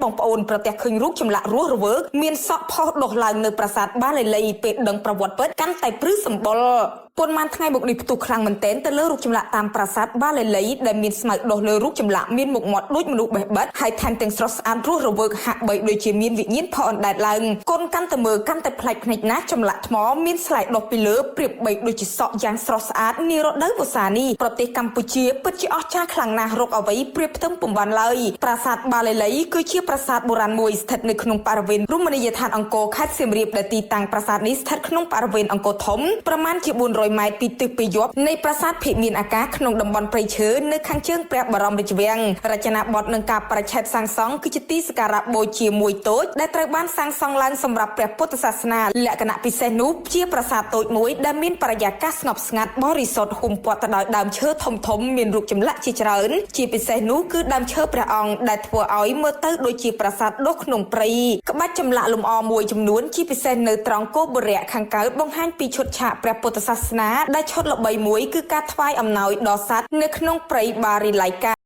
បងប្អូនប្រទះឃើញរូបចម្លាក់រស់រវើកមានសក់ផុសដុះឡើងនៅប្រាសាទបាឡេលីពេលដឹងប្រវត្តិពិតកាន់តែព្រឺសម្បុរប៉ុន្មានថ្ងៃមកនេះផ្ទុះខ្លាំងមែនទែនទៅលើរូបចម្លាក់តាមប្រាសាទបាឡេលីដែលមានស្មៅដុះលើរូបចម្លាក់មានមុខមាត់ដូចមនុស្សបេះបិទហើយថែមទាំងស្រស់ស្អាតរស់រវើកហាក់បីដូចជាមានវិញ្ញាណផអណ្ដែតឡើងកូនកាន់តែមើលកាន់តែប្លែកភ្នែកណាស់ចម្លាក់ថ្មមានស្លែកដុះពីលើប្រៀបបីដូចជាសក់យ៉ាងស្រស់ស្អាតនារដូវវស្សានេះប្រទេសកម្ពុជាពិតជាអស្ចារ្យខ្លាំងណាស់រកអ្វីប្រៀបផ្ទឹមពុំបានឡើយប្រាសាទបាឡេលីគឺជាប្រាសាទបុរាណមួយស្ថិតនៅក្នុងបរិវេណរមណីយដ្ឋានអង្គរខេត្តសៀមរាបដែលទីតាំងប្រាសាទនេះស្ថិតក្នុងបរិវេណអង្គរធំប្រមាណជា400ម៉ែត្រពីទិសពីយប់នៃប្រាសាទភិមានអាកាសក្នុងតំបន់ព្រៃឈើនៅខាងជើងព្រះបរមរាជវាំងរចនាបថនិងការប្រឆេតសាងសង់គឺជាទីសក្ការៈបូជាមួយតូចដែលត្រូវបានសាងសង់ឡើងសម្រាប់ព្រះពុទ្ធសាសនាលក្ខណៈពិសេសនោះជាប្រាសាទតូចមួយដែលមានបរិយាកាសស្ងប់ស្ងាត់បរិសុទ្ធហ៊ុំព័ទ្ធទៅដោយដើមឈើធំៗមានរូបចម្លាក់ជាច្រើនជាពិសេសនោះគឺដើមឈើព្រះអង្គដែលធ្វើឲ្យមើលទៅដូចជាប្រាសាទដុះក្នុងព្រៃក្បាច់ចម្លាក់លម្អមួយចំនួនជាពិសេសនៅត្រង់គោបុរៈខាងកើតបង្ហាញពីឈុតឆាកព្រះពុទ្ធសាសនាដែលឈុតល្បីមួយគឺការថ្វាយអំណោយដល់សត្វនៅក្នុងព្រៃបារីឡៃកា